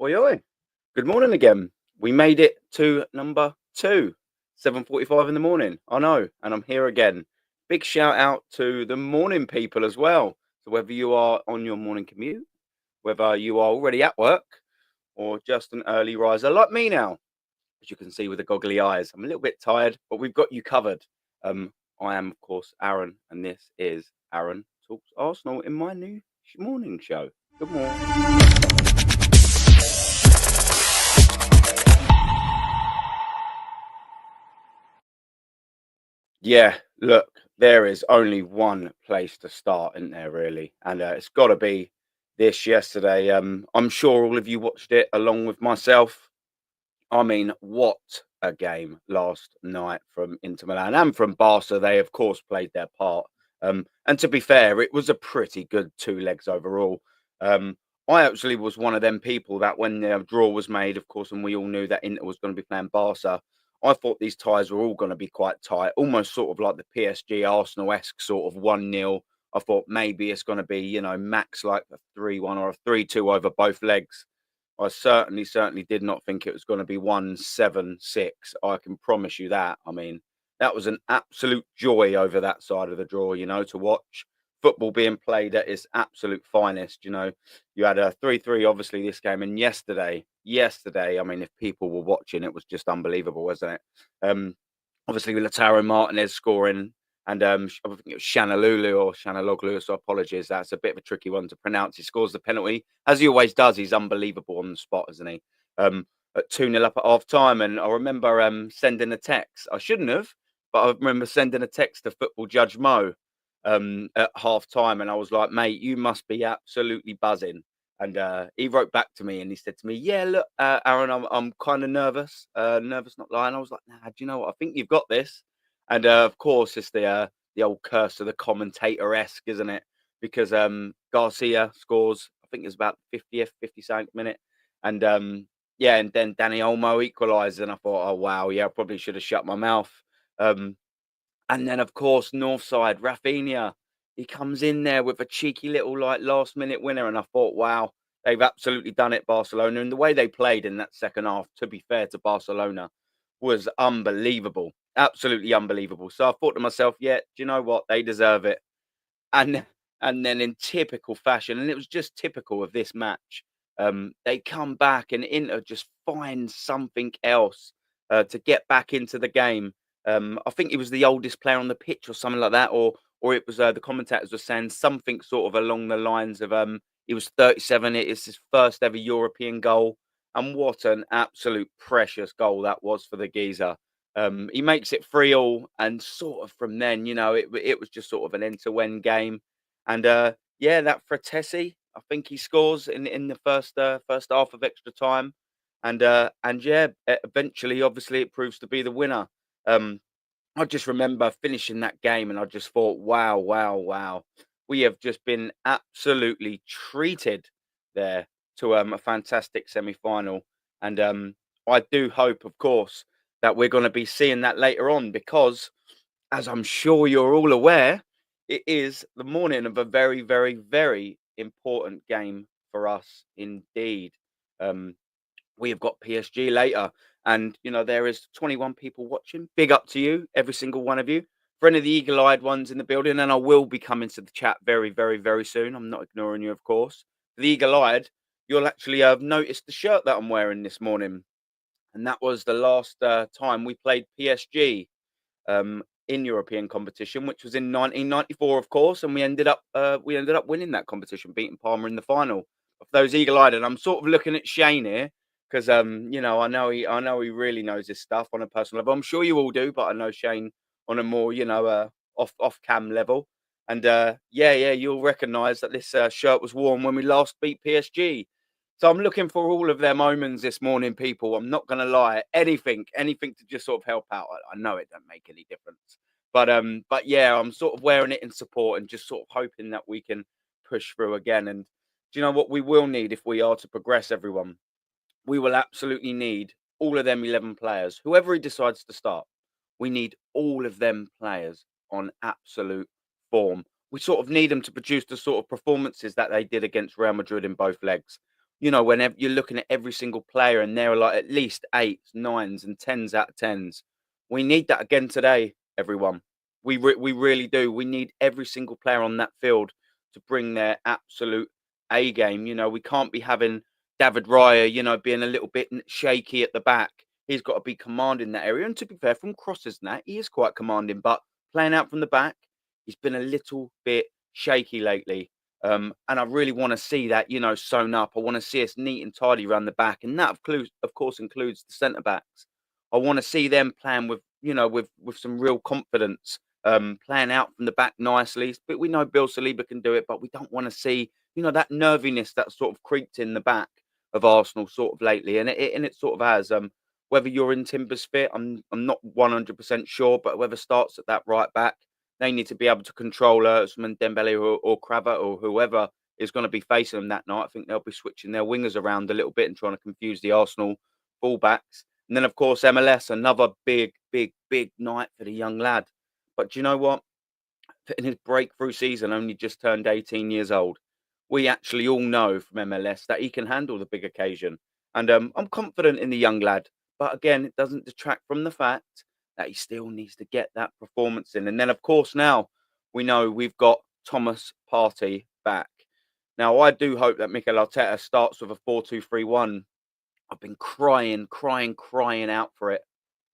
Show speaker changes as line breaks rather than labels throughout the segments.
Oi, oi. Good morning again. We made it to number two, 7:45 in the morning. I know, and I'm here again. Big shout out to the morning people as well. So whether you are on your morning commute, whether you are already at work, or just an early riser like me now, as you can see with the goggly eyes. I'm a little bit tired, but we've got you covered. I am, of course, Aaron, and this is Aaron Talks Arsenal in my new morning show. Good morning. Yeah, look, there is only one place to start, isn't there, really? And it's got to be this yesterday. I'm sure all of you watched it along with myself. I mean, what a game last night from Inter Milan and from Barca. They, of course, played their part. And to be fair, it was a pretty good two legs overall. Um, I actually was one of them people that when the draw was made, of course, and we all knew that Inter was going to be playing Barca, I thought these ties were all going to be quite tight, almost sort of like the PSG Arsenal esque sort of 1-0. I thought maybe it's going to be, max like a 3-1 or a 3-2 over both legs. I certainly did not think it was going to be 1-7-6. I can promise you that. I mean, that was an absolute joy over that side of the draw, to watch football being played at its absolute finest. You had a 3-3, obviously, this game. And yesterday, I mean, if people were watching, it was just unbelievable, wasn't it? Obviously, with Lautaro Martinez scoring and I think it was Shanalulu or Shanaloglu, so apologies. That's a bit of a tricky one to pronounce. He scores the penalty, as he always does. He's unbelievable on the spot, isn't he? At 2-0 up at half time. And I remember sending a text. I shouldn't have, but I remember sending a text to football judge Mo at half time. And I was like, mate, you must be absolutely buzzing. And he wrote back to me and he said to me, yeah, look, Aaron, I'm kind of nervous. Nervous, not lying. I was like, nah, do you know what? I think you've got this. And of course, it's the old curse of the commentator-esque, isn't it? Because Garcia scores, I think it's about 50th, 52nd minute. And yeah, and then Danny Olmo equalised. And I thought, oh, wow, yeah, I probably should have shut my mouth. And then, of course, North side, Rafinha, he comes in there with a cheeky little like last minute winner. And I thought, wow, they've absolutely done it, Barcelona. And the way they played in that second half, to be fair to Barcelona, was unbelievable. Absolutely unbelievable. So I thought to myself, yeah, do you know what? They deserve it. And and then in typical fashion, and it was just typical of this match, they come back and Inter just find something else to get back into the game. I think he was the oldest player on the pitch or something like that, or it was the commentators were saying something sort of along the lines of he was 37. It is his first ever European goal, and what an absolute precious goal that was for the geezer. He makes it 3-3, and sort of from then, it was just sort of an end-to-end game. And yeah, that Fratesi, I think he scores in the first half of extra time, and yeah, eventually, obviously, it proves to be the winner. Um, I just remember finishing that game, and I just thought, wow, wow, wow, we have just been absolutely treated there to a fantastic semi-final, and I do hope, of course, that we're going to be seeing that later on because, as I'm sure you're all aware, it is the morning of a very, very, very important game for us indeed. Um, we have got PSG later, and there is 21 people watching. Big up to you, every single one of you. For any of the eagle-eyed ones in the building, and I will be coming to the chat very, very, very soon. I'm not ignoring you, of course. For the eagle-eyed, you'll actually have noticed the shirt that I'm wearing this morning, and that was the last time we played PSG in European competition, which was in 1994, of course, and we ended up winning that competition, beating Parma in the final. Of those eagle-eyed, and I'm sort of looking at Shane here because I know he really knows his stuff on a personal level. I'm sure you all do, but I know Shane on a more off cam level. And yeah, you'll recognise that this shirt was worn when we last beat PSG. So I'm looking for all of their moments this morning, people. I'm not going to lie. Anything to just sort of help out. I know it don't make any difference, but yeah, I'm sort of wearing it in support and just sort of hoping that we can push through again. And do you know what we will need if we are to progress, everyone? We will absolutely need all of them 11 players, whoever he decides to start. We need all of them players on absolute form. We sort of need them to produce the sort of performances that they did against Real Madrid in both legs. whenever you're looking at every single player and there are like at least eights, nines, and tens out of tens. We need that again today, everyone. We really do. We need every single player on that field to bring their absolute A game. We can't be having David Raya, being a little bit shaky at the back. He's got to be commanding that area. And to be fair, from crosses and that, he is quite commanding. But playing out from the back, he's been a little bit shaky lately. And I really want to see that, sewn up. I want to see us neat and tidy around the back. And that, of course, includes the centre backs. I want to see them playing with, with some real confidence, playing out from the back nicely. But we know Bill Saliba can do it, but we don't want to see, that nerviness that sort of creeped in the back of Arsenal sort of lately. And it sort of has. Whether you're in Timber's fit, I'm not 100% sure, but whoever starts at that right back, they need to be able to control Usman Dembele or Kravitz or whoever is going to be facing them that night. I think they'll be switching their wingers around a little bit and trying to confuse the Arsenal fullbacks. And then, of course, MLS, another big, big, big night for the young lad. But do you know what? In his breakthrough season, only just turned 18 years old. We actually all know from MLS that he can handle the big occasion. And I'm confident in the young lad. But again, it doesn't detract from the fact that he still needs to get that performance in. And then, of course, now we know we've got Thomas Partey back. Now, I do hope that Mikel Arteta starts with a 4-2-3-1. I've been crying out for it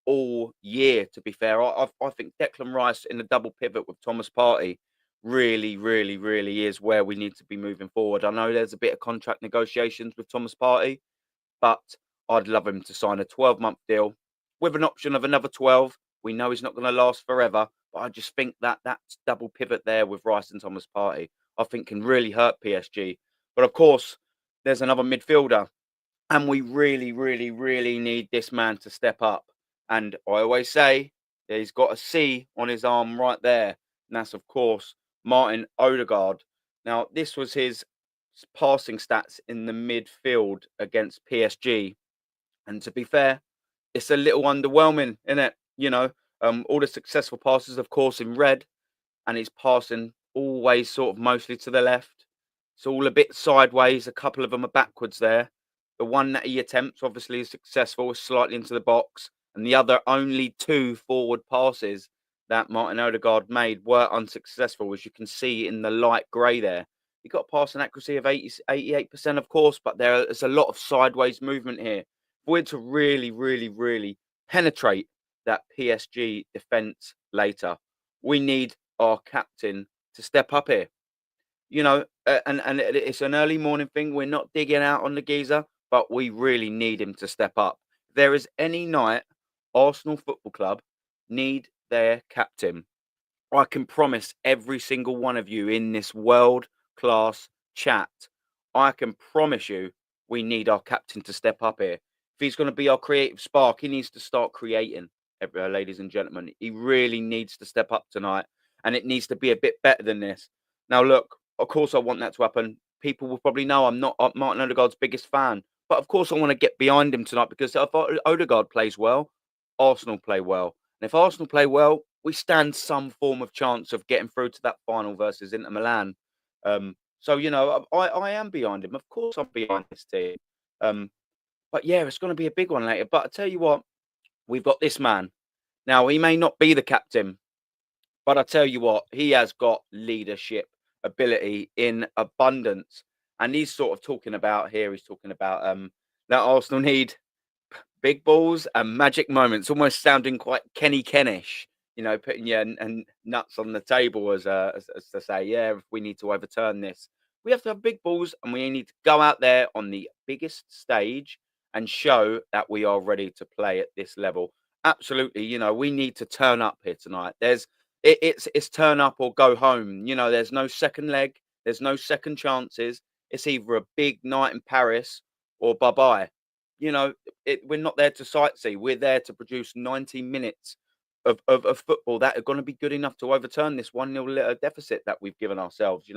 all year, to be fair. I think Declan Rice in the double pivot with Thomas Partey really, really, really is where we need to be moving forward. I know there's a bit of contract negotiations with Thomas Partey, but I'd love him to sign a 12-month deal with an option of another 12. We know he's not going to last forever, but I just think that double pivot there with Rice and Thomas Partey, I think can really hurt PSG. But of course, there's another midfielder, and we really, really, really need this man to step up. And I always say he's got a C on his arm right there, and that's, of course, Martin Odegaard. Now, this was his passing stats in the midfield against PSG. And to be fair, it's a little underwhelming, isn't it? All the successful passes, of course, in red, and he's passing always sort of mostly to the left. It's all a bit sideways. A couple of them are backwards there. The one that he attempts, obviously, is successful, slightly into the box. And the other only two forward passes that Martin Odegaard made were unsuccessful, as you can see in the light grey there. He got a passing accuracy of 88%, of course, but there is a lot of sideways movement here. If we're to really, really, really penetrate that PSG defence later, we need our captain to step up here. And it's an early morning thing. We're not digging out on the geezer, but we really need him to step up. If there is any night Arsenal Football Club need their captain, I can promise every single one of you in this world-class chat, I can promise you we need our captain to step up here. If he's going to be our creative spark, he needs to start creating, ladies and gentlemen. He really needs to step up tonight, and it needs to be a bit better than this. Now, look, of course I want that to happen. People will probably know I'm not Martin Odegaard's biggest fan, but of course I want to get behind him tonight, because if Odegaard plays well, Arsenal play well. And if Arsenal play well, we stand some form of chance of getting through to that final versus Inter Milan. So, I am behind him. Of course I'm behind this team. But yeah, it's going to be a big one later. But I tell you what, we've got this man. Now, he may not be the captain, but I tell you what, he has got leadership ability in abundance. And he's sort of talking about that Arsenal need big balls and magic moments, almost sounding quite Kenny Kennish, putting your and nuts on the table as to say, yeah, if we need to overturn this, we have to have big balls, and we need to go out there on the biggest stage and show that we are ready to play at this level. Absolutely, we need to turn up here tonight. It's turn up or go home. There's no second leg, there's no second chances. It's either a big night in Paris or bye-bye. We're not there to sightsee. We're there to produce 90 minutes of football that are going to be good enough to overturn this 1-0 deficit that we've given ourselves.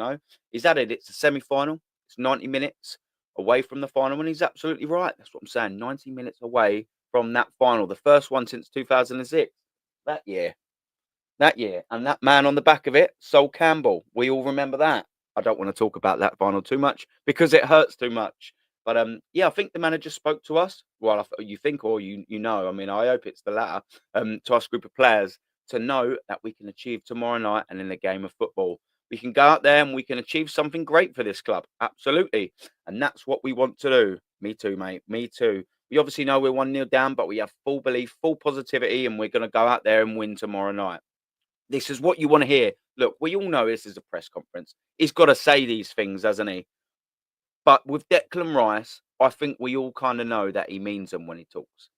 He's added it's a semi-final. It's 90 minutes away from the final, and he's absolutely right. That's what I'm saying. 90 minutes away from that final, the first one since 2006. That year, and that man on the back of it, Sol Campbell. We all remember that. I don't want to talk about that final too much because it hurts too much. But yeah, I think the manager spoke to us. Well, you think or you know. I mean, I hope it's the latter. To us group of players to know that we can achieve tomorrow night and in the game of football. We can go out there and we can achieve something great for this club. Absolutely. And that's what we want to do. Me too, mate. Me too. We obviously know we're 1-0 down, but we have full belief, full positivity, and we're going to go out there and win tomorrow night. This is what you want to hear. Look, we all know this is a press conference. He's got to say these things, hasn't he? But with Declan Rice, I think we all kind of know that he means them when he talks.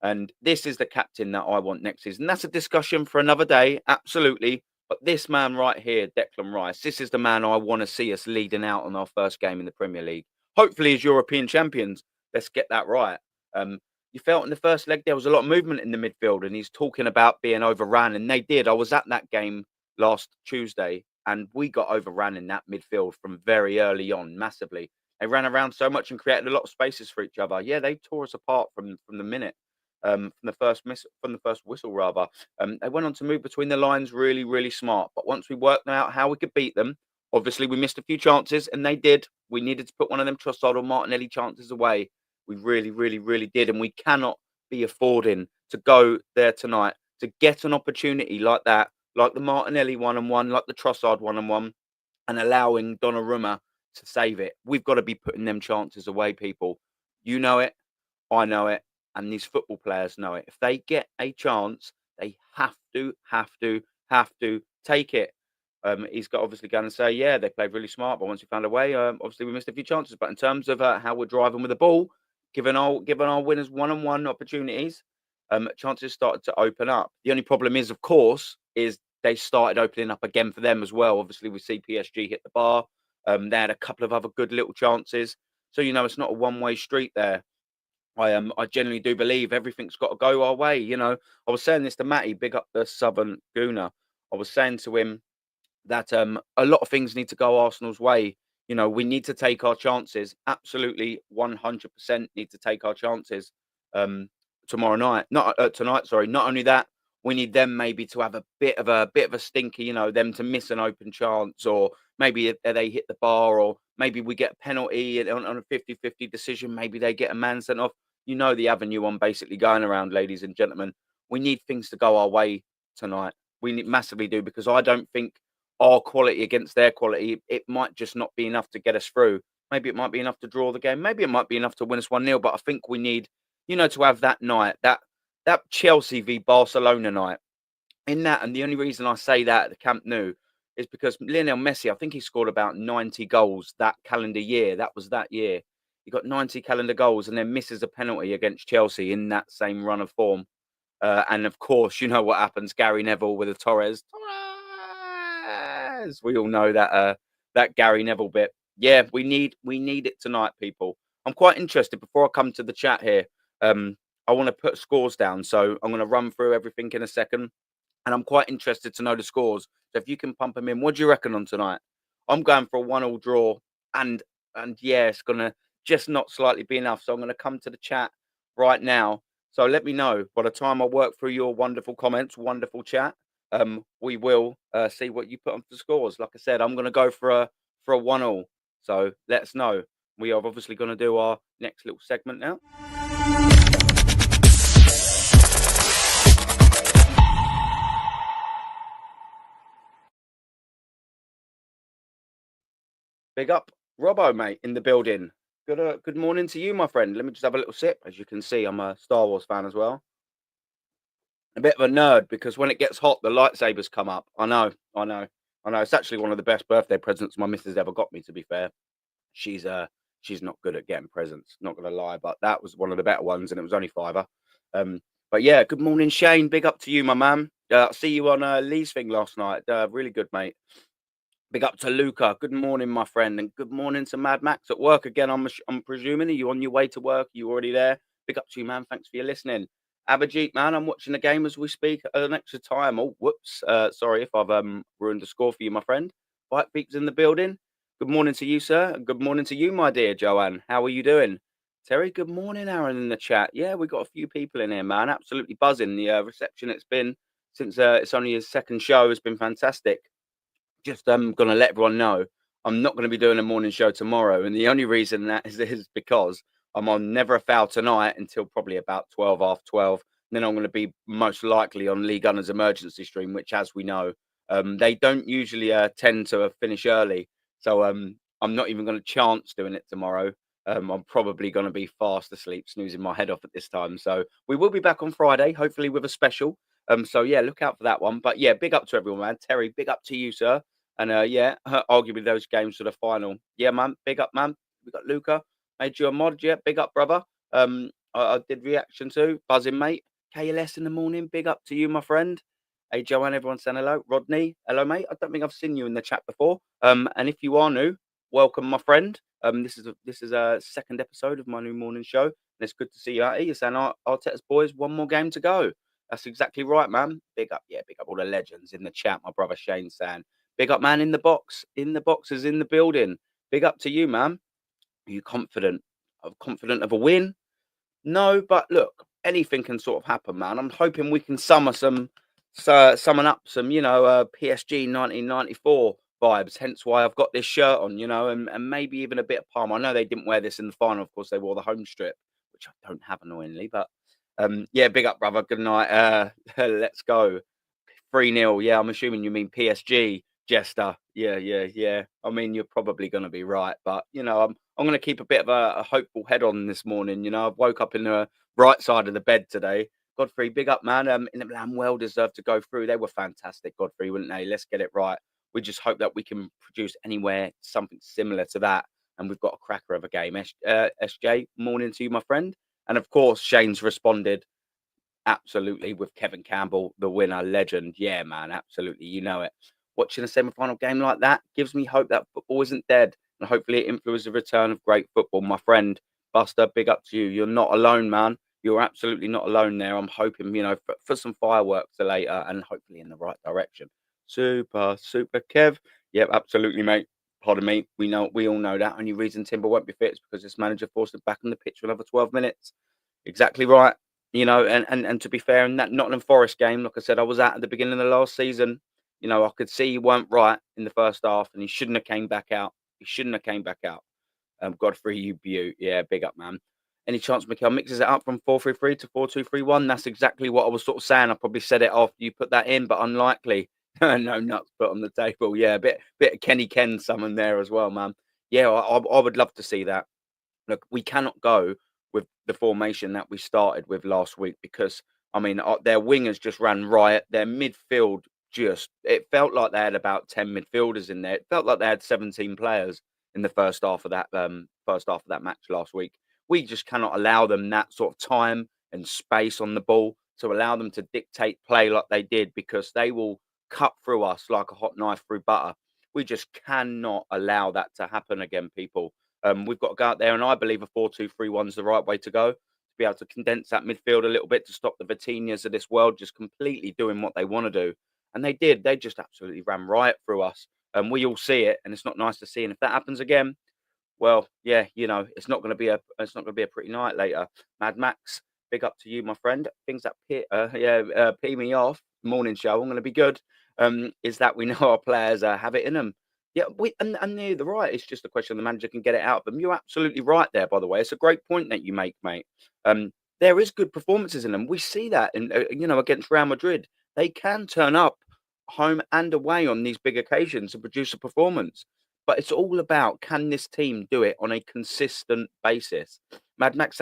And this is the captain that I want next season. That's a discussion for another day, absolutely. But this man right here, Declan Rice, this is the man I want to see us leading out on our first game in the Premier League. Hopefully, as European champions, let's get that right. You felt in the first leg there was a lot of movement in the midfield, and he's talking about being overrun, and they did. I was at that game last Tuesday, and we got overrun in that midfield from very early on, massively. They ran around so much and created a lot of spaces for each other. Yeah, they tore us apart from the minute from the first whistle rather. They went on to move between the lines really, really smart. But once we worked out how we could beat them, obviously we missed a few chances, and they did. We needed to put one of them Trossard or Martinelli chances away. We really, really, really did, and we cannot be affording to go there tonight to get an opportunity like that, like the Martinelli 1-on-1, like the Trossard 1-on-1, and allowing Donnarumma to save it. We've got to be putting them chances away, people. You know it. I know it, and these football players know it. If they get a chance, they have to take it. He's got obviously going to say, yeah, they played really smart, but once we found a way, obviously we missed a few chances. But in terms of how we're driving with the ball, giving our winners one-on-one opportunities, chances started to open up. The only problem is, of course, is they started opening up again for them as well. Obviously, we see PSG hit the bar. They had a couple of other good little chances. So, it's not a one-way street there. I generally do believe everything's got to go our way. I was saying this to Matty, big up the Southern Gooner. I was saying to him that a lot of things need to go Arsenal's way. We need to take our chances. Absolutely, 100% need to take our chances tomorrow night. Not tonight. Sorry. Not only that, we need them maybe to have a bit of a stinker. Them to miss an open chance, or maybe they hit the bar, or maybe we get a penalty on a 50-50 decision. Maybe they get a man sent off. The avenue I'm basically going around, ladies and gentlemen. We need things to go our way tonight. We massively do, because I don't think our quality against their quality, it might just not be enough to get us through. Maybe it might be enough to draw the game. Maybe it might be enough to win us 1-0. But I think we need, to have that night, that Chelsea v Barcelona night. In that, and the only reason I say that at the Camp Nou is because Lionel Messi, I think he scored about 90 goals that calendar year. That was that year. He got 90 calendar goals and then misses a penalty against Chelsea in that same run of form. And of course, you know what happens. Gary Neville with a Torres. We all know that Gary Neville bit. Yeah, we need it tonight, people. I'm quite interested. Before I come to the chat here, I want to put scores down. So I'm going to run through everything in a second. And I'm quite interested to know the scores. So if you can pump them in, what do you reckon on tonight? I'm going for a 1-1 draw. And yeah, it's going to just not slightly be enough. So I'm going to come to the chat right now. So let me know by the time I work through your wonderful comments, wonderful chat. We will see what you put on the scores. Like I said, I'm going to go for a 1-1. So let us know. We are obviously going to do our next little segment now. Big up Robbo, mate, in the building. Good morning to you, my friend. Let me just have a little sip. As you can see, I'm a Star Wars fan as well. A bit of a nerd, because when it gets hot, the lightsabers come up. I know. It's actually one of the best birthday presents my missus ever got me, to be fair. She's not good at getting presents, not gonna lie, but that was one of the better ones, and it was only £5. But yeah, good morning, Shane. Big up to you, my man. I see you on Lee's thing last night. Really good, mate. Big up to Luca. Good morning, my friend, and good morning to Mad Max at work again. I'm presuming. Are you on your way to work? Are you already there? Big up to you, man. Thanks for your listening. Abhijit, man, I'm watching the game as we speak at an extra time. Oh, whoops. Sorry if I've ruined the score for you, my friend. White Peaks in the building. Good morning to you, sir. And good morning to you, my dear Joanne. How are you doing? Terry, good morning, Aaron, in the chat. Yeah, we've got a few people in here, man. Absolutely buzzing. The reception it's been since it's only his second show has been fantastic. Just gonna let everyone know I'm not going to be doing a morning show tomorrow, and the only reason that is because I'm on Never a Foul tonight until probably about 12 after 12. Then I'm going to be most likely on Lee Gunner's emergency stream, which, as we know, they don't usually tend to finish early. So I'm not even going to chance doing it tomorrow. I'm probably going to be fast asleep, snoozing my head off at this time. So we will be back on Friday, hopefully with a special. So yeah, look out for that one. But yeah, big up to everyone, man. Terry, big up to you, sir. And yeah, arguably those games for the final. Yeah, man. Big up, man. We got Luca. Made you a mod. Yeah, big up, brother. I did reaction to buzzing, mate. KLS in the morning. Big up to you, my friend. Hey, Joanne, everyone saying hello. Rodney, hello, mate. I don't think I've seen you in the chat before. And if you are new, welcome, my friend. This is a second episode of my new morning show, and it's good to see you out here. You're saying, Arteta's boys, one more game to go. That's exactly right, man. Big up, yeah, big up all the legends in the chat. My brother Shane saying, big up, man, in the box. In the boxes, in the building. Big up to you, man. Are you confident? I'm confident of a win? No, but look, anything can sort of happen, man. I'm hoping we can summon up some, PSG 1994 vibes. Hence why I've got this shirt on, and maybe even a bit of Palm. I know they didn't wear this in the final. Of course, they wore the home strip, which I don't have annoyingly. But yeah, big up, brother. Good night. Let's go. 3-0. Yeah, I'm assuming you mean PSG, Jester. Yeah, yeah, yeah. I mean, you're probably going to be right, but I'm going to keep a bit of a hopeful head on this morning. I've woke up in the right side of the bed today. Godfrey, big up, man. Inter Milan well deserved to go through. They were fantastic, Godfrey, wouldn't they? Let's get it right. We just hope that we can produce anywhere something similar to that, and we've got a cracker of a game. SJ, morning to you, my friend. And of course, Shane's responded. Absolutely, with Kevin Campbell, the winner, legend. Yeah, man, absolutely. You know it. Watching a semi-final game like that gives me hope that football isn't dead, and hopefully it influences the return of great football. My friend Buster, big up to you. You're not alone, man. You're absolutely not alone there. I'm hoping, for some fireworks later, and hopefully in the right direction. Super, super, Kev. Yep, absolutely, mate. Pardon me. We all know that. Only reason Timber won't be fit is because this manager forced him back on the pitch for another 12 minutes. Exactly right. And to be fair, in that Nottingham Forest game, like I said, I was at the beginning of the last season. I could see he weren't right in the first half, and he shouldn't have came back out. He shouldn't have came back out. Godfrey, you beaut. Yeah, big up, man. Any chance Mikel mixes it up from 4-3-3 to 4-2-3-1? That's exactly what I was sort of saying. I probably said it after you put that in, but unlikely. No nuts put on the table. Yeah, a bit of Kenny Ken summon there as well, man. Yeah, I would love to see that. Look, we cannot go with the formation that we started with last week because, I mean, their wingers just ran riot. Their midfield it felt like they had about 10 midfielders in there. It felt like they had 17 players in the first half of that match last week. We just cannot allow them that sort of time and space on the ball to allow them to dictate play like they did because they will cut through us like a hot knife through butter. We just cannot allow that to happen again, people. We've got to go out there, and I believe a 4-2-3-1 is the right way to go. To be able to condense that midfield a little bit to stop the Vitinhas of this world just completely doing what they want to do. And they did. They just absolutely ran riot through us. And we all see it, and it's not nice to see. And if that happens again, well, yeah, it's not going to be a pretty night later. Mad Max, big up to you, my friend. Things that pee me off. Morning show. I'm going to be good. Is that we know our players have it in them. Yeah, and they're right. It's just a question the manager can get it out of them. You're absolutely right there, by the way. It's a great point that you make, mate. There is good performances in them. We see that against Real Madrid. They can turn up home and away on these big occasions and produce a performance. But it's all about, can this team do it on a consistent basis? Mad Max,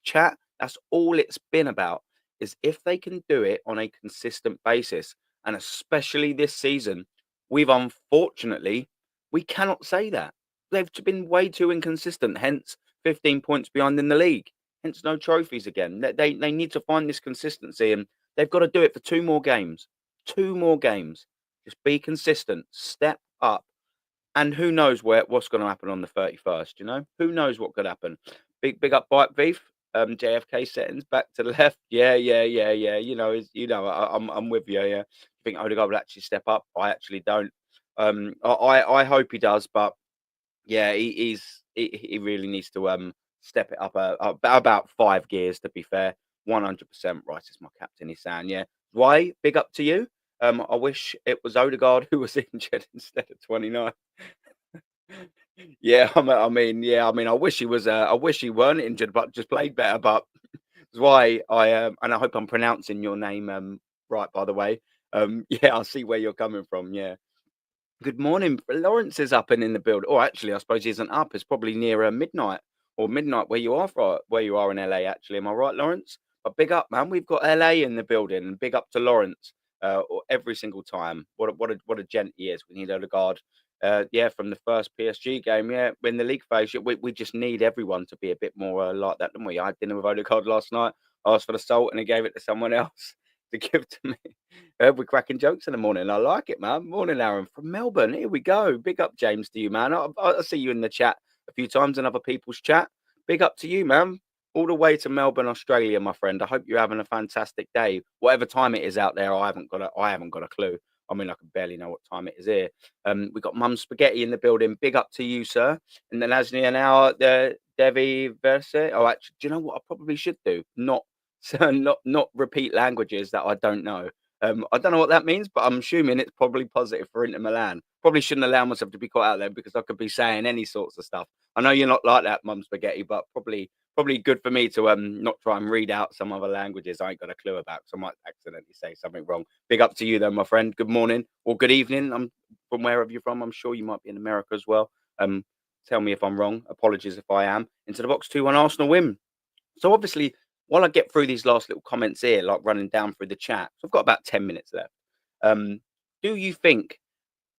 chat. That's all it's been about. Is if they can do it on a consistent basis, and especially this season, unfortunately we cannot say that. They've been way too inconsistent. Hence, 15 points behind in the league. Hence, no trophies again. They need to find this consistency, and they've got to do it for 2 more games. 2 more games. Just be consistent. Step up. And who knows what's going to happen on the 31st? Who knows what could happen? Big up bike beef. JFK settings back to the left. Yeah, yeah, yeah, yeah. I'm with you. Yeah, I think Odegaard will actually step up. I actually don't. I hope he does, but yeah, he really needs to step it up about 5 gears. To be fair, 100% right. Is my captain. He's saying, yeah. Why? Big up to you. I wish it was Odegaard who was injured instead of 29. Yeah, I wish he was. I wish he weren't injured, but just played better. But that's why and I hope I'm pronouncing your name right. By the way, yeah, I see where you're coming from. Yeah. Good morning. Lawrence is up and in the build. Or actually, I suppose he isn't up. It's probably near midnight or midnight where you are where you are in LA. Actually, am I right, Lawrence? But big up, man. We've got LA in the building, and big up to Lawrence. Every single time. What a gent he is. We need Odegaard. Yeah, from the first PSG game. Yeah, in the league phase, yeah, we just need everyone to be a bit more like that, don't we? I had dinner with Odegaard last night. I asked for the salt, and he gave it to someone else to give to me. We're cracking jokes in the morning. I like it, man. Morning, Aaron from Melbourne. Here we go. Big up, James, to you, man. I see you in the chat a few times in other people's chat. Big up to you, man. All the way to Melbourne, Australia, my friend. I hope you're having a fantastic day. Whatever time it is out there, I haven't got a clue. I mean, I can barely know what time it is here. We got Mum Spaghetti in the building. Big up to you, sir. And then Ashley and now the Devi Verse. Oh, actually, do you know what I probably should do? Not so not repeat languages that I don't know. I don't know what that means, but I'm assuming it's probably positive for Inter Milan. Probably shouldn't allow myself to be caught out there because I could be saying any sorts of stuff. I know you're not like that, Mum Spaghetti, but probably good for me to not try and read out some other languages I ain't got a clue about, so I might accidentally say something wrong. Big up to you though, my friend. Good morning or good evening. I'm from wherever you're from. I'm sure you might be in America as well. Um, Tell me if I'm wrong. Apologies if I am. Into the box 2-1 Arsenal win. So obviously, while I get through these last little comments here, like running down through the chat, so I've got about 10 minutes left. Um, do you think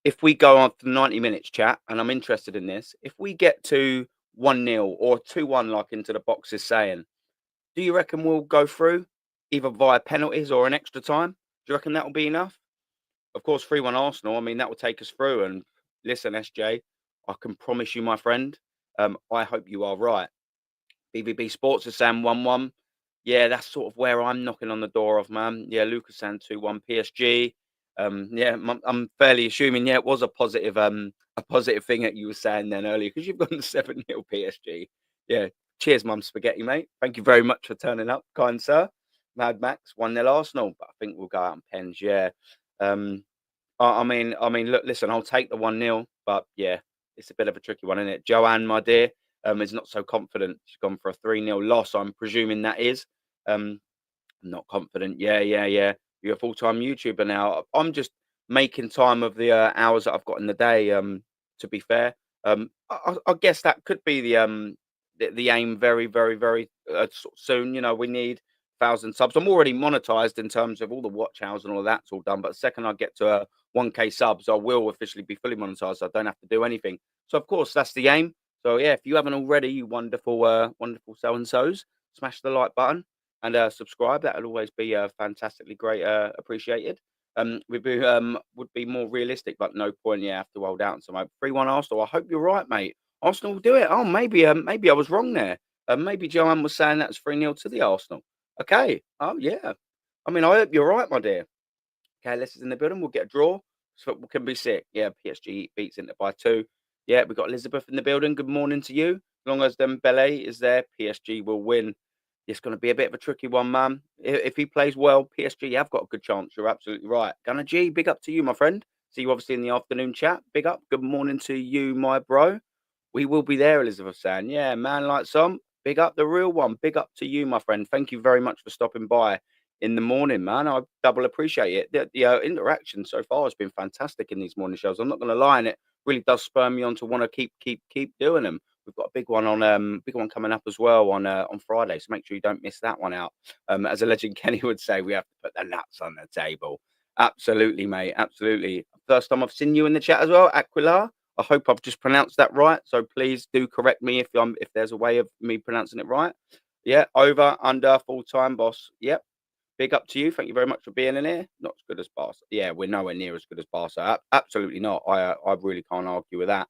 if we go on for 90 minutes chat, and I'm interested in this, if we get to 1-0 or 2-1, like into the box is saying, do you reckon we'll go through either via penalties or an extra time? Do you reckon that will be enough? Of course, 3-1 Arsenal, I mean, that will take us through. And listen, SJ, I can promise you, my friend, I hope you are right. BBB Sports is saying 1-1. Yeah, that's sort of where I'm knocking on the door of, man. Yeah, Lucas saying 2-1 PSG. Yeah, I'm fairly assuming, yeah, it was a positive thing that you were saying then earlier because you've gone 7-0 PSG. Yeah, cheers, Mum Spaghetti, mate. Thank you very much for turning up, kind sir. Mad Max, 1-0 Arsenal, but I think we'll go out in pens, yeah. Um, look, listen, I'll take the 1-0, but yeah, it's a bit of a tricky one, isn't it? Joanne, my dear, is not so confident. She's gone for a 3-0 loss. I'm presuming that is. Um, not confident. Yeah, yeah, yeah. You're a full-time YouTuber now. I'm just making time of the hours that I've got in the day. To be fair, I guess that could be the aim. Very, very, very soon. You know, we need 1,000 subs. I'm already monetized in terms of all the watch hours and all that's all done. But the second I get to 1K subs, I will officially be fully monetized. So I don't have to do anything. So of course that's the aim. So yeah, if you haven't already, you wonderful, wonderful so and so's, smash the like button and subscribe. That would always be fantastically great, appreciated. Would be more realistic, but no point. Yeah, have to roll down. So 3-1 Arsenal. I hope you're right, mate. Arsenal will do it. Oh, maybe I was wrong there. Maybe Joanne was saying that's 3-0 to the Arsenal. Okay. Oh yeah. I mean, I hope you're right, my dear. Okay, Leicester's in the building. We'll get a draw. Football can be sick. Yeah, PSG beats Inter by 2. Yeah, we've got Elizabeth in the building. Good morning to you. As long as Dembele is there, PSG will win. It's going to be a bit of a tricky one, man. If he plays well, PSG have got a good chance. You're absolutely right. Gunner G, big up to you, my friend. See you obviously in the afternoon chat. Big up. Good morning to you, my bro. We will be there, Elizabeth saying. Yeah, man like some. Big up the real one. Big up to you, my friend. Thank you very much for stopping by in the morning, man. I double appreciate it. The interaction so far has been fantastic in these morning shows. I'm not going to lie, and it really does spur me on to want to keep doing them. We've got a big one coming up as well on Friday, so make sure you don't miss that one out. As a legend Kenny would say, we have to put the nuts on the table. Absolutely, mate. Absolutely. First time I've seen you in the chat as well, Aquilar. I hope I've just pronounced that right. So please do correct me if there's a way of me pronouncing it right. Yeah, over, under, full time boss. Yep. Big up to you. Thank you very much for being in here. Not as good as Barca. Yeah, we're nowhere near as good as Barca. Absolutely not. I really can't argue with that.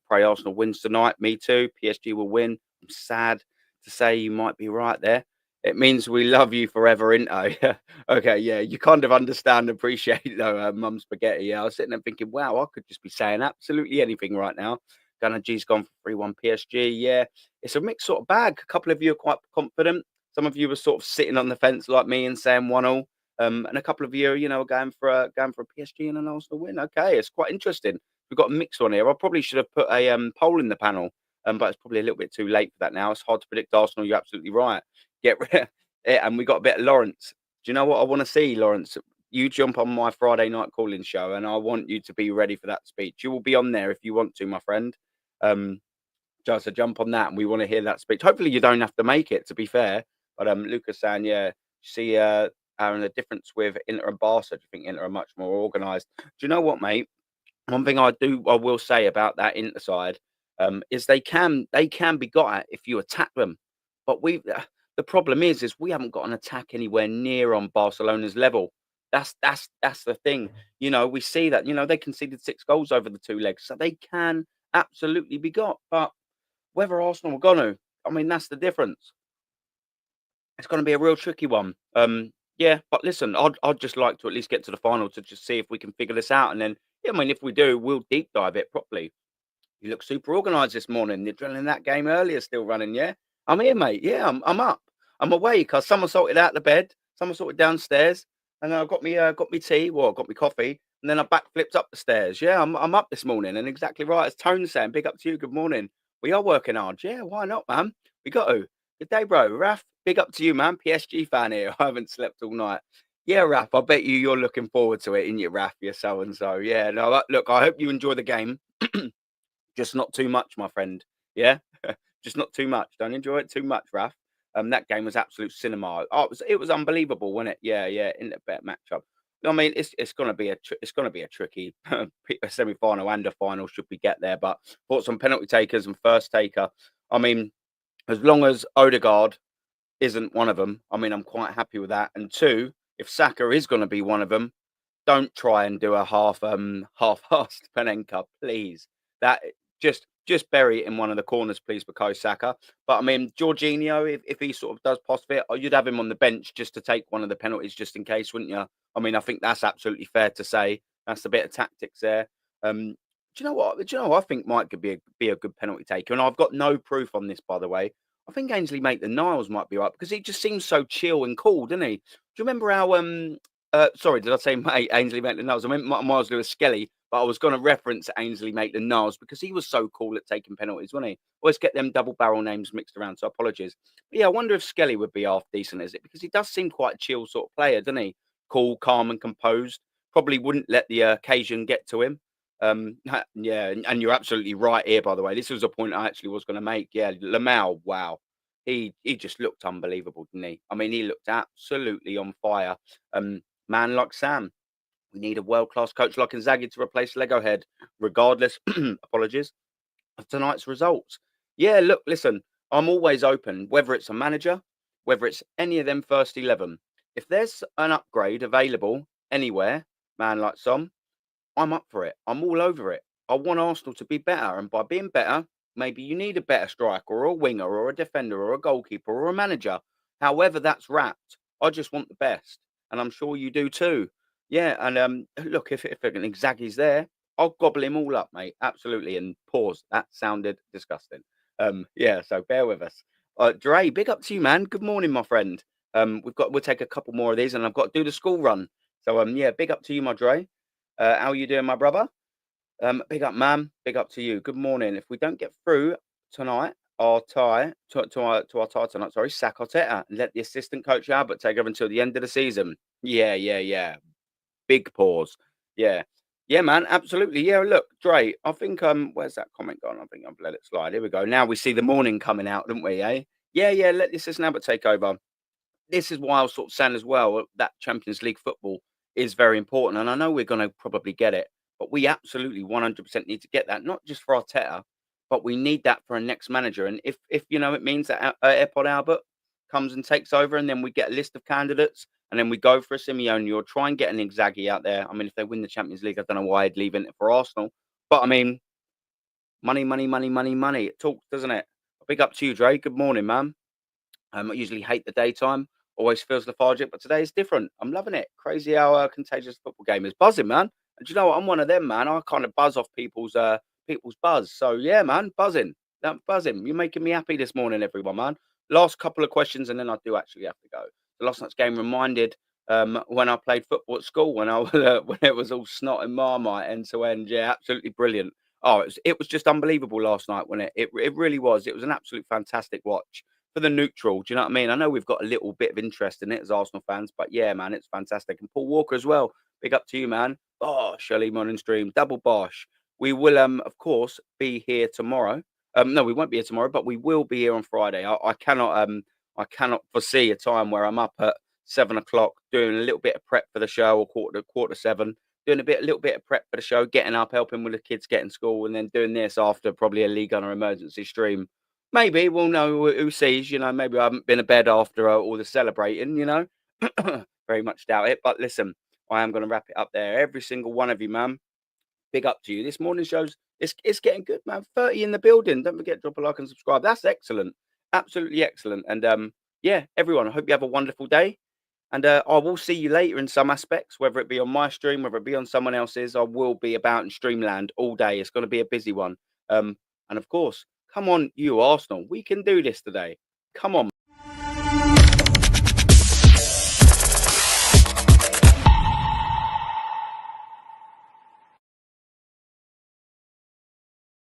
Pray Arsenal wins tonight. Me too. PSG will win. I'm sad to say you might be right there. It means we love you forever, Into. Okay, yeah, you kind of understand, appreciate though, Mum Spaghetti. Yeah, I was sitting there thinking, wow, I could just be saying absolutely anything right now. Gunnar G's gone for 3-1 PSG. Yeah, it's a mixed sort of bag. A couple of you are quite confident. Some of you were sort of sitting on the fence like me and saying 1-1. And a couple of you, are going for a PSG and an Arsenal win. Okay, it's quite interesting. we've got a mixed one here. I probably should have put a poll in the panel, but it's probably a little bit too late for that now. It's hard to predict Arsenal. You're absolutely right. Get rid yeah, and we got a bit of Lawrence. Do you know what I want to see, Lawrence? You jump on my Friday night calling show, and I want you to be ready for that speech. You will be on there if you want to, my friend. Um, just to jump on that, and we want to hear that speech. Hopefully, you don't have to make it. To be fair, but Lucas saying, yeah, see, Aaron, the difference with Inter and Barca. Do you think Inter are much more organised? Do you know what, mate? One thing I will say about that Inter side is they can be got at if you attack them, but the problem is we haven't got an attack anywhere near on Barcelona's level. That's the thing. We see that. They conceded 6 goals over the 2 legs, so they can absolutely be got. But whether Arsenal are going to, I mean, that's the difference. It's going to be a real tricky one. Yeah, but listen, I'd just like to at least get to the final to just see if we can figure this out, and then yeah, I mean, if we do, we'll deep dive it properly. You look super organised this morning. You're drilling that game earlier, still running, yeah? I'm here, mate. Yeah, I'm up. I'm awake. I somersaulted out the bed, somersaulted downstairs, and then I got me tea, well, I got me coffee, and then I backflipped up the stairs. Yeah, I'm up this morning, and exactly right as Tone saying, big up to you. Good morning. We are working hard. Yeah, why not, man? We got to. Good day, bro. Raf, big up to you, man. PSG fan here. I haven't slept all night. Yeah, Raf, I bet you're looking forward to it, in your Raf, you're so and so. Yeah, no, look, I hope you enjoy the game. Just not too much, my friend. Yeah, just not too much. Don't enjoy it too much, Raf. That game was absolute cinema. Oh, it was unbelievable, wasn't it? Yeah, yeah, in the bet matchup. I mean, it's gonna be it's gonna be a tricky semi final and a final should we get there. But thoughts on penalty takers and first taker. I mean, as long as Odegaard isn't one of them, I mean, I'm quite happy with that. And two, if Saka is going to be one of them, don't try and do a half-assed Panenka, please. That just bury it in one of the corners, please, Bukayo Saka. But I mean, Jorginho, if he sort of does pass fit, you'd have him on the bench just to take one of the penalties, just in case, wouldn't you? I mean, I think that's absolutely fair to say. That's a bit of tactics there. Do you know what? Do you know what I think might be a good penalty taker? And I've got no proof on this, by the way. I think Ainsley Maitland-Niles might be right because he just seems so chill and cool, doesn't he? Do you remember how sorry, did I say Ainsley Maitland-Niles? I meant Miles Lewis-Skelly, but I was going to reference Ainsley Maitland-Niles because he was so cool at taking penalties, wasn't he? Always get them double barrel names mixed around, so apologies. But yeah, I wonder if Skelly would be half decent, is it? Because he does seem quite a chill sort of player, doesn't he? Cool, calm, and composed. Probably wouldn't let the occasion get to him. Yeah, and you're absolutely right here, by the way. This was a point I actually was going to make. Yeah, Lamau, wow. He just looked unbelievable, didn't he? I mean, he looked absolutely on fire. Man like Sam. We need a world-class coach like Inzaghi to replace Lego Head, regardless, apologies, of tonight's results. Yeah, look, listen, I'm always open, whether it's a manager, whether it's any of them first 11. If there's an upgrade available anywhere, man like Sam, I'm up for it. I'm all over it. I want Arsenal to be better, and by being better, maybe you need a better striker or a winger or a defender or a goalkeeper or a manager. However that's wrapped, I just want the best, and I'm sure you do too. Yeah, and look, if an Inzaghi's there, I'll gobble him all up, mate. Absolutely. And pause. That sounded disgusting. Yeah, so bear with us. Dre, big up to you, man. Good morning, my friend. We'll take a couple more of these, and I've got to do the school run. So yeah, big up to you, my Dre. How are you doing, my brother? Big up, man. Big up to you. Good morning. If we don't get through tonight, our tie to our tie tonight, sorry, sack Arteta and let the assistant coach Albert take over until the end of the season. Yeah, yeah, yeah. Big pause. Yeah. Yeah, man, absolutely. Yeah, look, Dre, I think where's that comment gone? I think I've let it slide. Here we go. Now we see the morning coming out, don't we, eh? Yeah, yeah, let the assistant Albert take over. This is why I was sort of saying as well that Champions League football is very important. And I know we're going to probably get it, but we absolutely 100% need to get that, not just for Arteta, but we need that for a next manager. And if it means that Airpod Albert comes and takes over, and then we get a list of candidates, and then we go for a Simeone or try and get an Inzaghi out there. I mean, if they win the Champions League, I don't know why I'd leave it for Arsenal. But I mean, money, money, money, money, money. It talks, doesn't it? Big up to you, Dre. Good morning, man. I usually hate the daytime, always feels lethargic, but today is different. I'm loving it. Crazy how contagious the football game is. Buzzing, man. And do you know what? I'm one of them, man. I kind of buzz off people's buzz. So yeah, man, buzzing. That buzzing. You're making me happy this morning, everyone, man. Last couple of questions, and then I do actually have to go. The last night's game reminded when I played football at school when I was when it was all snot and marmite end to end. Yeah, absolutely brilliant. Oh, it was just unbelievable last night, wasn't it? It really was. It was an absolute fantastic watch for the neutral. Do you know what I mean? I know we've got a little bit of interest in it as Arsenal fans, but yeah, man, it's fantastic. And Paul Walker as well. Big up to you, man. Oh, Shirley Morning Stream, double bosh. We will, of course, be here tomorrow. No, we won't be here tomorrow, but we will be here on Friday. I cannot foresee a time where I'm up at 7 o'clock doing a little bit of prep for the show, or quarter to seven, doing a little bit of prep for the show, getting up, helping with the kids get in school, and then doing this after probably a League Gunner emergency stream. Maybe we'll know who sees. Maybe I haven't been to bed after all the celebrating. Very much doubt it. But listen, I am going to wrap it up there. Every single one of you, man. Big up to you. This morning shows it's getting good, man. 30 in the building. Don't forget to drop a like and subscribe. That's excellent. Absolutely excellent. And yeah, everyone, I hope you have a wonderful day. And I will see you later in some aspects, whether it be on my stream, whether it be on someone else's. I will be about in Streamland all day. It's going to be a busy one. And of course, come on, you Arsenal. We can do this today. Come on.